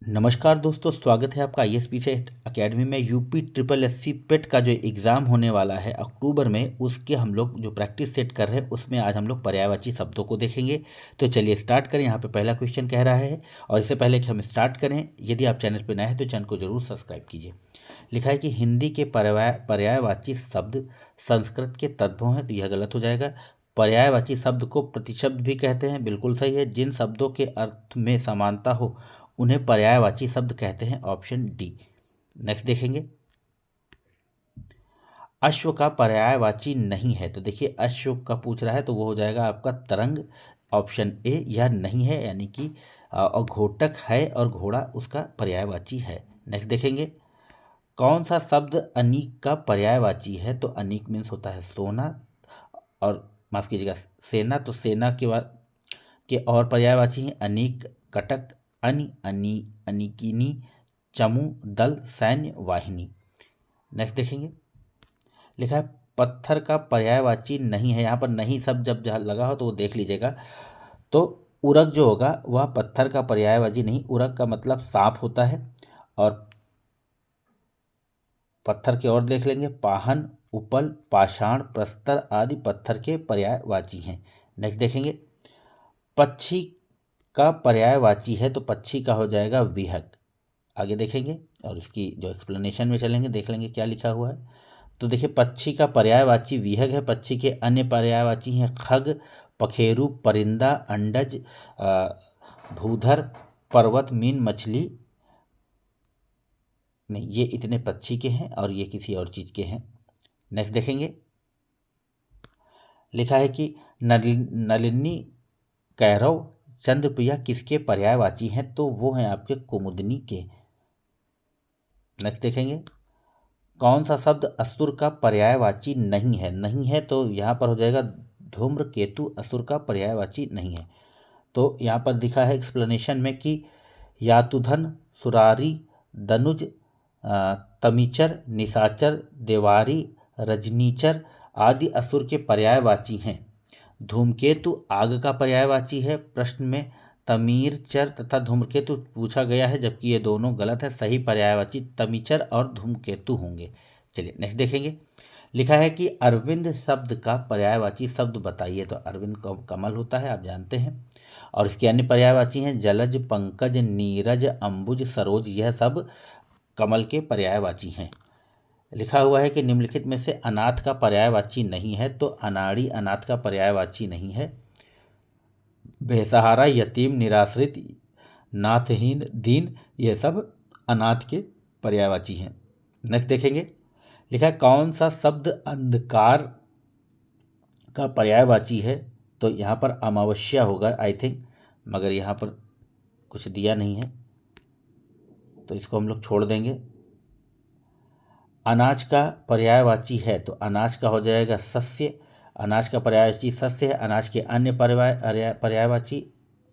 नमस्कार दोस्तों, स्वागत है आपका आईएएस पीसीएस अकेडमी में। यूपी ट्रिपल एससी पेट का जो एग्ज़ाम होने वाला है अक्टूबर में, उसके हम लोग जो प्रैक्टिस सेट कर रहे हैं उसमें आज हम लोग पर्यायवाची शब्दों को देखेंगे। तो चलिए स्टार्ट करें। यहाँ पे पहला क्वेश्चन कह रहा है, और इससे पहले कि हम स्टार्ट करें, यदि आप चैनल पर नए हैं तो चैनल को जरूर सब्सक्राइब कीजिए। लिखा है कि हिंदी के पर्यायवाची शब्द संस्कृत के तद्भव हैं, तो यह गलत हो जाएगा। पर्यायवाची शब्द को प्रतिशब्द भी कहते हैं, बिल्कुल सही है। जिन शब्दों के अर्थ में समानता हो उन्हें पर्यायवाची शब्द कहते हैं, ऑप्शन डी। नेक्स्ट देखेंगे, अश्व का पर्यायवाची नहीं है, तो देखिए अश्व का पूछ रहा है तो वो हो जाएगा आपका तरंग, ऑप्शन ए। यह नहीं है यानी कि और घोटक है और घोड़ा उसका पर्यायवाची है। नेक्स्ट देखेंगे, कौन सा शब्द अनीक का पर्यायवाची है, तो अनीक मीन्स होता है सोना, और माफ कीजिएगा सेना, तो सेना के बाद के और पर्यायवाची हैं अनीक, कटक, अनिकिनी, चमू, दल, सैन्य, वाहिनी। नेक्स्ट देखेंगे, लिखा है पत्थर का पर्यायवाची नहीं है। यहाँ पर नहीं शब्द जब जहाँ लगा हो तो वो देख लीजिएगा। तो उरग जो होगा वह पत्थर का पर्यायवाची नहीं, उरग का मतलब सांप होता है। और पत्थर की ओर देख लेंगे, पाहन, उपल, पाषाण, प्रस्तर आदि पत्थर के पर्यायवाची हैं। नेक्स्ट देखेंगे, पक्षी का पर्यायवाची है, तो पक्षी का हो जाएगा विहग। आगे देखेंगे और इसकी जो एक्सप्लेनेशन में चलेंगे देख लेंगे क्या लिखा हुआ है। तो देखिए पक्षी का पर्यायवाची विहग है। पक्षी के अन्य पर्यायवाची हैं खग, पखेरु, परिंदा, अंडज, भूधर, पर्वत, मीन, मछली। नहीं, ये इतने पक्षी के हैं और ये किसी और चीज़ के हैं। नेक्स्ट देखेंगे, लिखा है कि नलिनी, कैरव, चंद्रप्रिया किसके पर्यायवाची हैं, तो वो हैं आपके कुमुदनी के। नेक्स्ट देखेंगे, कौन सा शब्द असुर का पर्यायवाची नहीं है। नहीं है तो यहाँ पर हो जाएगा धूम्रकेतु असुर का पर्यायवाची नहीं है। तो यहाँ पर दिखा है एक्सप्लेनेशन में कि यातुधन, सुरारी, दनुज, तमीचर, निशाचर, देवारी, रजनीचर आदि असुर के पर्यायवाची हैं। धूमकेतु आग का पर्यायवाची है। प्रश्न में तमीरचर तथा धूमकेतु पूछा गया है, जबकि ये दोनों गलत है। सही पर्यायवाची तमीचर और धूमकेतु होंगे। चलिए नेक्स्ट देखेंगे, लिखा है कि अरविंद शब्द का पर्यायवाची शब्द बताइए, तो अरविंद कमल होता है, आप जानते हैं। और इसके अन्य पर्यायवाची हैं जलज, पंकज, नीरज, अंबुज, सरोज, यह सब कमल के पर्यायवाची हैं। लिखा हुआ है कि निम्नलिखित में से अनाथ का पर्यायवाची नहीं है, तो अनाड़ी अनाथ का पर्यायवाची नहीं है। बेसहारा, यतीम, निराश्रित, नाथहीन, दीन, ये सब अनाथ के पर्यायवाची हैं। नेक्स्ट देखेंगे, लिखा है कौन सा शब्द अंधकार का पर्यायवाची है, तो यहाँ पर अमावस्या होगा आई थिंक, मगर यहाँ पर कुछ दिया नहीं है तो इसको हम लोग छोड़ देंगे। अनाज का पर्यायवाची है, तो अनाज का हो जाएगा सस्य, अनाज का पर्यायवाची सस्य है। अनाज के अन्य पर्यायवाची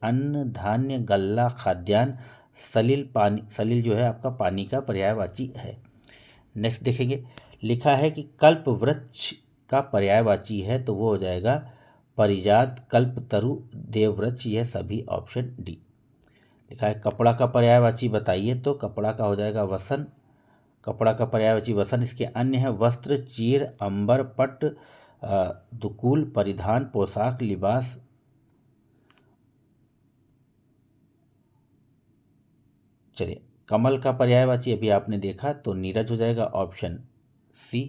अन्न, धान्य, गल्ला, खाद्यान्न, सलिल, पानी, सलिल जो है आपका पानी का पर्यायवाची है। नेक्स्ट देखेंगे, लिखा है कि कल्प वृक्ष का पर्यायवाची है, तो वो हो जाएगा परिजात, कल्पतरु, देववृक्ष, यह सभी ऑप्शन डी। लिखा है कपड़ा का पर्यायवाची बताइए, तो कपड़ा का हो जाएगा वसन, कपड़ा का पर्यायवाची वसन। इसके अन्य है वस्त्र, चीर, अंबर, पट, दुकूल, परिधान, पोशाक, लिबास। चलिए कमल का पर्यायवाची अभी आपने देखा, तो नीरज हो जाएगा, ऑप्शन सी।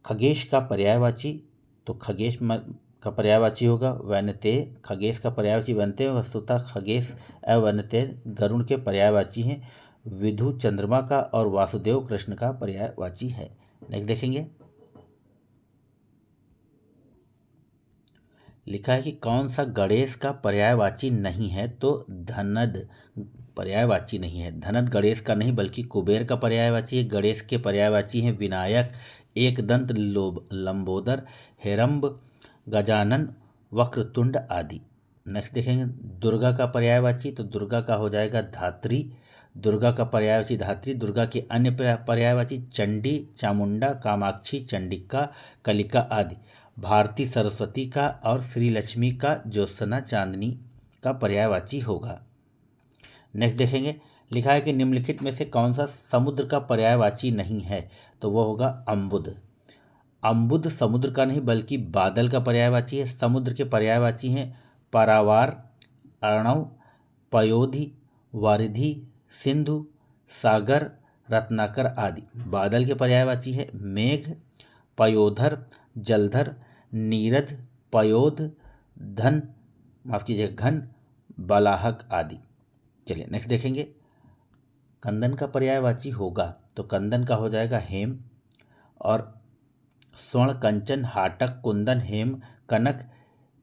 खगेश का पर्यायवाची, तो खगेश का पर्यायवाची होगा वनते। खगेश का पर्यायवाची वनते, वस्तुतः खगेश अवनते गरुण के पर्यायवाची हैं। विधु चंद्रमा का और वासुदेव कृष्ण का पर्यायवाची है। नेक्स्ट देखेंगे, लिखा है कि कौन सा गणेश का पर्यायवाची नहीं है, तो धनद पर्यायवाची नहीं है। धनद गणेश का नहीं बल्कि कुबेर का पर्यायवाची है। गणेश के पर्यायवाची हैं विनायक, एकदंत, लंबोदर, हेरंब, गजानन, वक्रतुंड आदि। नेक्स्ट देखेंगे, दुर्गा का पर्यायवाची, तो दुर्गा का हो जाएगा धात्री, दुर्गा का पर्यायवाची धात्री। दुर्गा के अन्य पर्यायवाची चंडी, चामुंडा, कामाक्षी, चंडिका, कलिका आदि। भारती सरस्वती का और श्री लक्ष्मी का ज्योत्सना, चांदनी का पर्यायवाची होगा। नेक्स्ट देखेंगे, लिखा है कि निम्नलिखित में से कौन सा समुद्र का पर्यायवाची नहीं है, तो वो होगा अम्बुद। अम्बुद समुद्र का नहीं बल्कि बादल का पर्यायवाची है। समुद्र के पर्यायवाची हैं पारावार, अर्णव, पयोधि, वारिधि, सिंधु, सागर, रत्नाकर आदि। बादल के पर्यायवाची है मेघ, पयोधर, जलधर, नीरद, पयोध, धन माफ कीजिए घन, बलाहक आदि। चलिए नेक्स्ट देखेंगे, कंदन का पर्यायवाची होगा तो कंदन का हो जाएगा हेम, और स्वर्ण, कंचन, हाटक, कुंदन, हेम, कनक,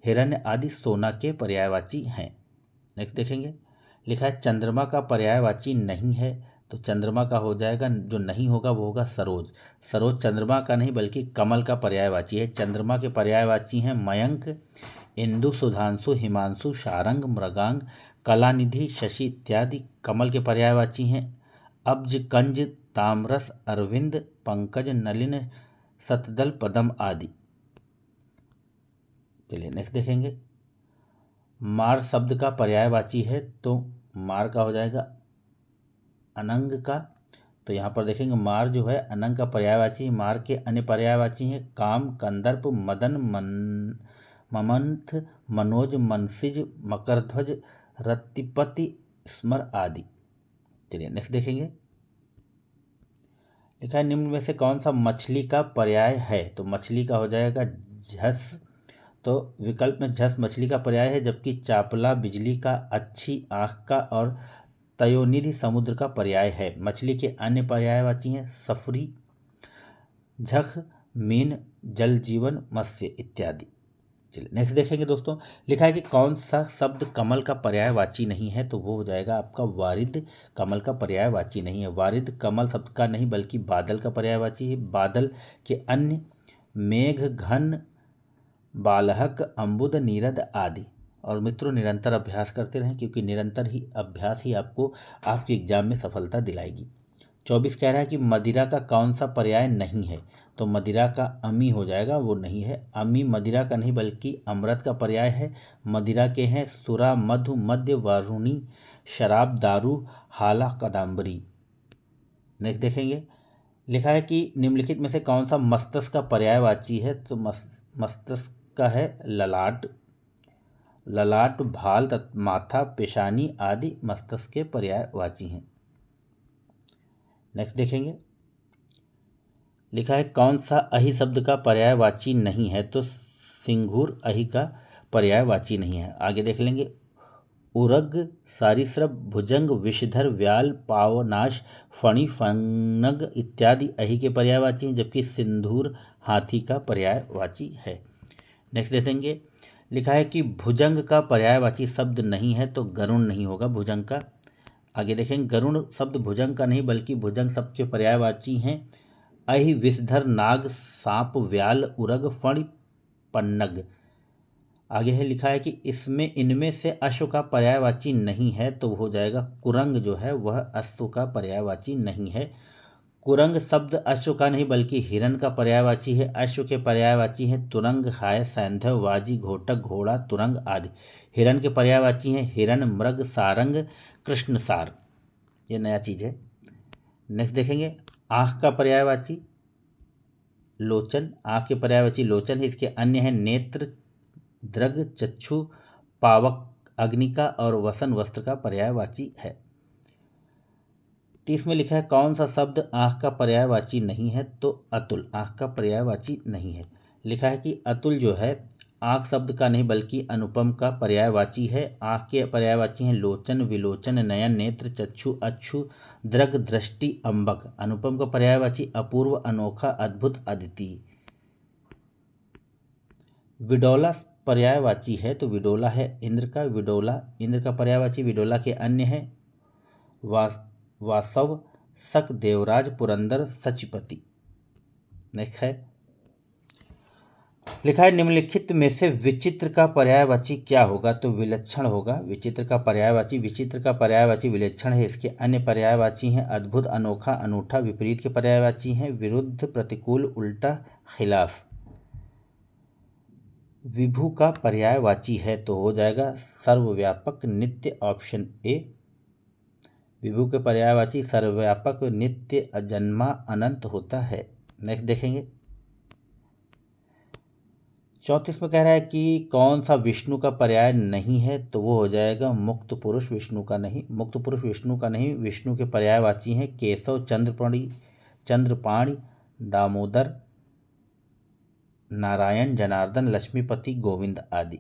हिरण्य आदि सोना के पर्यायवाची हैं। नेक्स्ट देखेंगे, लिखा है चंद्रमा का पर्यायवाची नहीं है, तो चंद्रमा का हो जाएगा, जो नहीं होगा वो होगा सरोज। सरोज चंद्रमा का नहीं बल्कि कमल का पर्यायवाची है। चंद्रमा के पर्यायवाची हैं मयंक, इंदु, सुधांशु, हिमांशु, शारंग, मृगांग, कलानिधि, शशि इत्यादि। कमल के पर्यायवाची हैं अब्ज, कंज, ताम्रस, अरविंद, पंकज, नलिन, सतदल, पदम आदि। चलिए नेक्स्ट देखेंगे, मार शब्द का पर्यायवाची है तो मार का हो जाएगा अनंग का। तो यहाँ पर देखेंगे मार जो है अनंग का पर्यायवाची। मार के अन्य पर्यायवाची हैं काम, कंदर्प, मदन, ममंथ, मनोज, मनसिज, मकरध्वज, रतिपति, स्मर आदि। चलिए नेक्स्ट देखेंगे, लिखा है निम्न में से कौन सा मछली का पर्याय है, तो मछली का हो जाएगा झस। तो विकल्प में झस मछली का पर्याय है, जबकि चापला बिजली का, अच्छी आँख का और तयोनिधि समुद्र का पर्याय है। मछली के अन्य पर्यायवाची हैं सफरी, झख, मीन, जल जीवन, मत्स्य इत्यादि। चलिए नेक्स्ट देखेंगे दोस्तों, लिखा है कि कौन सा शब्द कमल का पर्यायवाची नहीं है, तो वो हो जाएगा आपका वारिद। कमल का पर्यायवाची नहीं है। वारिद कमल शब्द का नहीं बल्कि बादल का पर्यायवाची है। बादल के अन्य मेघ, घन, बालहक, अम्बुद, नीरद आदि। और मित्रों निरंतर अभ्यास करते रहें, क्योंकि निरंतर ही अभ्यास ही आपको आपके एग्जाम में सफलता दिलाएगी। 24 कह रहा है कि मदिरा का कौन सा पर्याय नहीं है, तो मदिरा का अमी हो जाएगा, वो नहीं है। अमी मदिरा का नहीं बल्कि अमृत का पर्याय है। मदिरा के हैं सुरा, मधु, मद्य, वारुणी, शराब, दारू, हाला, कदम्बरी। नेक्स्ट देखेंगे, लिखा है कि निम्नलिखित में से कौन सा मस्तिष्क का पर्यायवाची है, तो मस्तिष्क का है ललाट। ललाट, भाल, माथा, पेशानी आदि मस्तिष्क के पर्यायवाची हैं। नेक्स्ट देखेंगे, लिखा है कौन सा अहि शब्द का पर्यायवाची नहीं है, तो सिंगूर अहि का पर्यायवाची नहीं है। आगे देख लेंगे, उरग, सारिसृप, भुजंग, विषधर, व्याल, पावनाश, फणी, फंगनग इत्यादि अहि के पर्यायवाची हैं, जबकि सिंदूर हाथी का पर्यायवाची है। नेक्स्ट देखेंगे, लिखा है कि भुजंग का पर्यायवाची शब्द नहीं है, तो गरुण नहीं होगा भुजंग का। आगे देखेंगे, गरुण शब्द भुजंग का नहीं बल्कि भुजंग शब्द के पर्यायवाची हैं अहि, विषधर, नाग, सांप, व्याल, उरग, फण, पन्नग। आगे है लिखा है कि इसमें इनमें से अश्व का पर्यायवाची नहीं है, तो हो जाएगा कुरंग जो है वह अश्व का पर्यायवाची नहीं है। कुरंग शब्द अश्व का नहीं बल्कि हिरण का पर्यायवाची है। अश्व के पर्यायवाची हैं तुरंग, हाय, सैंधव, वाजी, घोटक, घोड़ा, तुरंग आदि। हिरण के पर्यायवाची हैं हिरण, मृग, सारंग, कृष्णसार। ये नया चीज़ है। नेक्स्ट देखेंगे, आँख का पर्यायवाची लोचन। आँख के पर्यायवाची लोचन है। इसके अन्य हैं नेत्र, दृग, चक्षु, पावक, अग्निका और वसन वस्त्र का पर्यायवाची है। 30 में लिखा है कौन सा शब्द आँख का पर्यायवाची नहीं है, तो अतुल आँख का पर्यायवाची नहीं है। लिखा है कि अतुल जो है आँख शब्द का नहीं बल्कि अनुपम का पर्यायवाची है। आँख के पर्यायवाची हैं लोचन, विलोचन, नयन, नेत्र, चक्षु, अक्षु, दृग, दृष्टि, अंबक। अनुपम का पर्यायवाची अपूर्व, अनोखा, अद्भुत, अद्वितीय। विडोला पर्यायवाची है, तो विडोला है इंद्र का। विडोला इंद्र का पर्यायवाची। विडोला के अन्य है वासव, शक, देवराज, पुरंदर, सचिपति। नेक्स्ट है, लिखा है निम्नलिखित में से विचित्र का पर्यायवाची क्या होगा, तो विलक्षण होगा विचित्र का पर्यायवाची। विचित्र का पर्यायवाची विलक्षण है। इसके अन्य पर्यायवाची हैं अद्भुत, अनोखा, अनूठा। विपरीत के पर्यायवाची हैं विरुद्ध, प्रतिकूल, उल्टा, खिलाफ। विभु का पर्यायवाची है, तो हो जाएगा सर्वव्यापक, नित्य, ऑप्शन ए। विभु के पर्यायवाची सर्वव्यापक, नित्य, अजन्मा, अनंत होता है। नेक्स्ट देखेंगे 34 में कह रहा है कि कौन सा विष्णु का पर्याय नहीं है, तो वो हो जाएगा मुक्त पुरुष विष्णु का नहीं। मुक्त पुरुष विष्णु का नहीं। विष्णु के पर्यायवाची हैं केशव, चंद्रपाणि, दामोदर, नारायण, जनार्दन, लक्ष्मीपति, गोविंद आदि।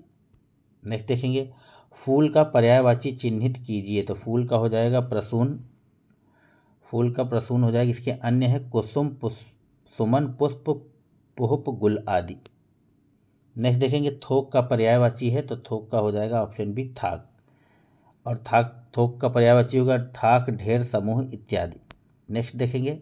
नेक्स्ट देखेंगे फूल का पर्यायवाची चिन्हित कीजिए, तो फूल का हो जाएगा प्रसून, फूल का प्रसून हो जाएगा। इसके अन्य है कुसुम, सुमन, पुष्प, पुष्प, गुल आदि। नेक्स्ट देखेंगे थोक का पर्यायवाची है, तो थोक का हो जाएगा ऑप्शन बी थाक, और थोक का पर्यायवाची होगा थाक, ढेर, समूह इत्यादि। नेक्स्ट देखेंगे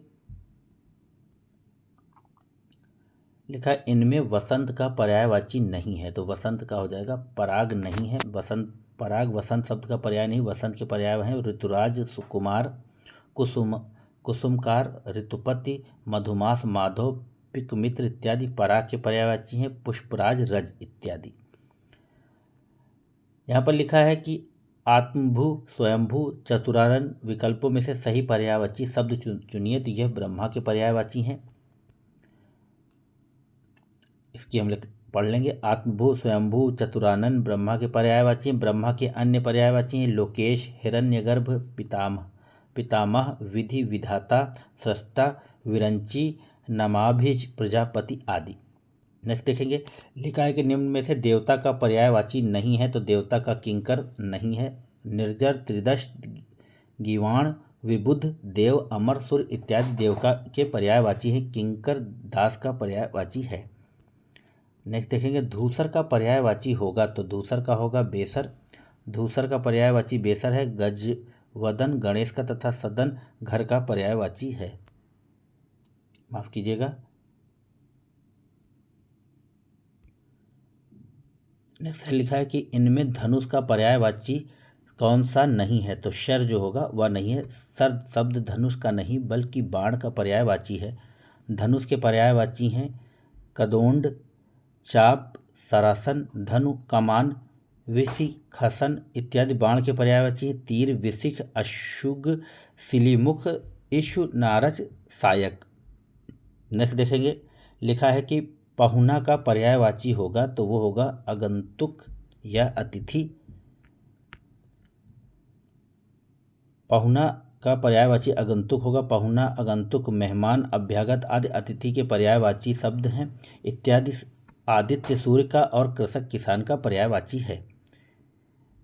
लिखा है इनमें वसंत का पर्यायवाची नहीं है, तो वसंत का हो जाएगा पराग नहीं है। वसंत, पराग वसंत शब्द का पर्याय नहीं। वसंत के पर्याय हैं ऋतुराज, सुकुमार, कुसुमकार, ऋतुपति, मधुमास, माधव, पिक, मित्र इत्यादि। पराग के पर्यायवाची हैं पुष्पराज, रज इत्यादि। यहाँ पर लिखा है कि आत्मभू, स्वयंभू, चतुरानन विकल्पों में से सही पर्यायवाची शब्द चुनिए, तो यह ब्रह्मा के पर्यायवाची हैं। इसकी हम पढ़ लेंगे। आत्मभू, स्वयंभू, चतुरानन ब्रह्मा के पर्यायवाची हैं। ब्रह्मा के अन्य पर्यायवाची हैं लोकेश, हिरण्यगर्भ, पितामह, विधि, विधाता, स्रष्टा, विरंची, नमाभिज, प्रजापति आदि। नेक्स्ट देखेंगे लिखा है कि निम्न में से देवता का पर्यायवाची नहीं है, तो देवता का किंकर नहीं है। निर्जर, त्रिदश, गीवाण, विबुध, देव, अमर, सुर इत्यादि देवता के पर्यायवाची है। किंकर दास का पर्यायवाची है। नेक्स्ट देखेंगे धूसर का पर्यायवाची होगा, तो धूसर का होगा बेसर। धूसर का पर्यायवाची बेसर है। गजवदन गणेश का तथा सदन घर का पर्यायवाची है। माफ कीजिएगा। नेक्स्ट लिखा है कि इनमें धनुष का पर्यायवाची कौन सा नहीं है, तो शर जो होगा वह नहीं है। सर शब्द धनुष का नहीं बल्कि बाण का पर्यायवाची है। धनुष के पर्यायवाची हैं कदोंड, चाप, सरासन, धनु, कमान, विशिखसन इत्यादि। बाण के पर्यायवाची है तीर, विशिख, अशुग, सिलीमुख, इशु, नारज, सायक। नेक्स्ट देखेंगे लिखा है कि पहुना का पर्यायवाची होगा, तो वो होगा आगंतुक या अतिथि। पहुना का पर्यायवाची आगंतुक होगा। पहुना, आगंतुक, मेहमान, अभ्यागत आदि अतिथि के पर्यायवाची शब्द हैं। इत्यादि आदित्य सूर्य का और कृषक किसान का पर्यायवाची है।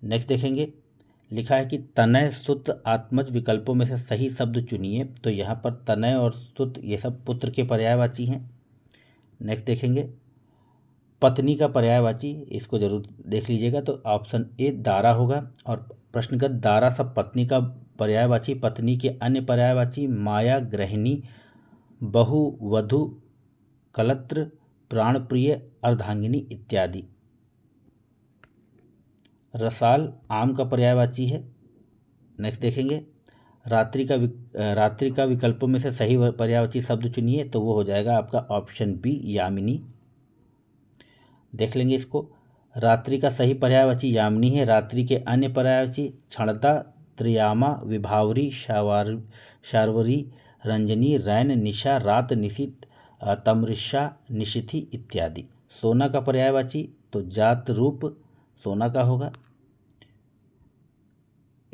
नेक्स्ट देखेंगे लिखा है कि तनय, सुत, आत्मज विकल्पों में से सही शब्द चुनिए, तो यहाँ पर तनय और सुत ये सब पुत्र के पर्यायवाची हैं। नेक्स्ट देखेंगे पत्नी का पर्यायवाची, इसको जरूर देख लीजिएगा, तो ऑप्शन ए दारा होगा। और प्रश्नगत दारा सब पत्नी का पर्यायवाची। पत्नी के अन्य पर्यायवाची माया, गृहिणी, बहु, वधु, कलत्र, प्राणप्रिय, अर्धांगिनी इत्यादि। रसाल आम का पर्यायवाची है। नेक्स्ट देखेंगे रात्रि का विकल्पों में से सही पर्यायवाची शब्द चुनिए, तो वो हो जाएगा आपका ऑप्शन बी यामिनी। देख लेंगे इसको। रात्रि का सही पर्यायवाची यामिनी है। रात्रि के अन्य पर्यायवाची क्षणता, त्रियामा, विभावरी, शार्वरी, रंजनी, रैन, निशा, रात, निशित, तमृषा, निशिथि इत्यादि। सोना का पर्यायवाची तो जात, रूप सोना का होगा।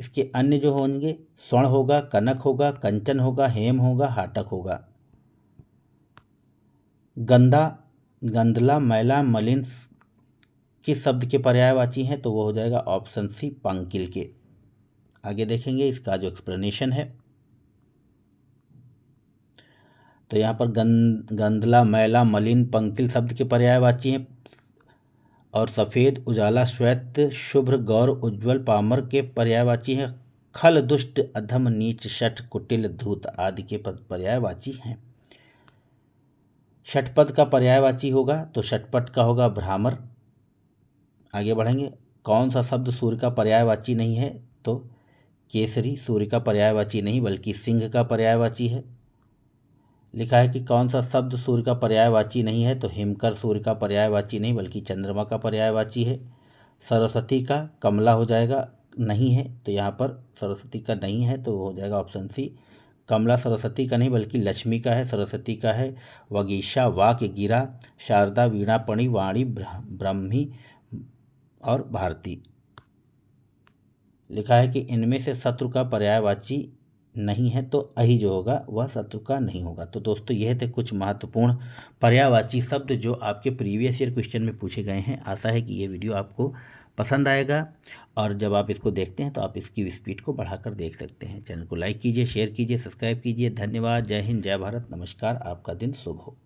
इसके अन्य जो होंगे स्वर्ण होगा, कनक होगा, कंचन होगा, हेम होगा, हाटक होगा। गंधा, गंधला, मैला, मलिन किस शब्द के पर्यायवाची हैं, तो वो हो जाएगा ऑप्शन सी पंकिल के। आगे देखेंगे इसका जो एक्सप्लेनेशन है, तो यहाँ पर गंधला, मैला, मलिन, पंकिल शब्द के पर्यायवाची हैं। और सफ़ेद, उजाला, श्वेत, शुभ्र, गौर, उज्ज्वल, पामर के पर्यायवाची हैं। खल, दुष्ट, अधम, नीच, शठ, कुटिल, धूत आदि के पर्यायवाची हैं। षटपद का पर्यायवाची होगा, तो षटपट का होगा भ्रामर। आगे बढ़ेंगे। कौन सा शब्द सूर्य का पर्यायवाची नहीं है, तो केसरी सूर्य का पर्यायवाची नहीं बल्कि सिंह का पर्यायवाची है। लिखा है कि कौन सा शब्द सूर्य का पर्यायवाची नहीं है, तो हिमकर सूर्य का पर्यायवाची नहीं बल्कि चंद्रमा का पर्यायवाची है। सरस्वती का कमला हो जाएगा। नहीं है, तो यहाँ पर सरस्वती का नहीं है, तो हो जाएगा ऑप्शन सी। कमला सरस्वती का नहीं बल्कि लक्ष्मी का है, सरस्वती का है। वगीशा, वाक्य, गिरा, शारदा, वीणा, पणि, वाणी, ब्रह्मी और भारती। लिखा है कि इनमें से शत्रु का पर्यायवाची नहीं है, तो अहि जो होगा वह शत्रु का नहीं होगा। तो दोस्तों यह थे कुछ महत्वपूर्ण पर्यायवाची शब्द जो आपके प्रीवियस ईयर क्वेश्चन में पूछे गए हैं। आशा है कि ये वीडियो आपको पसंद आएगा, और जब आप इसको देखते हैं तो आप इसकी स्पीड को बढ़ाकर देख सकते हैं। चैनल को लाइक कीजिए, शेयर कीजिए, सब्सक्राइब कीजिए। धन्यवाद। जय हिंद, जय भारत, नमस्कार। आपका दिन शुभ हो।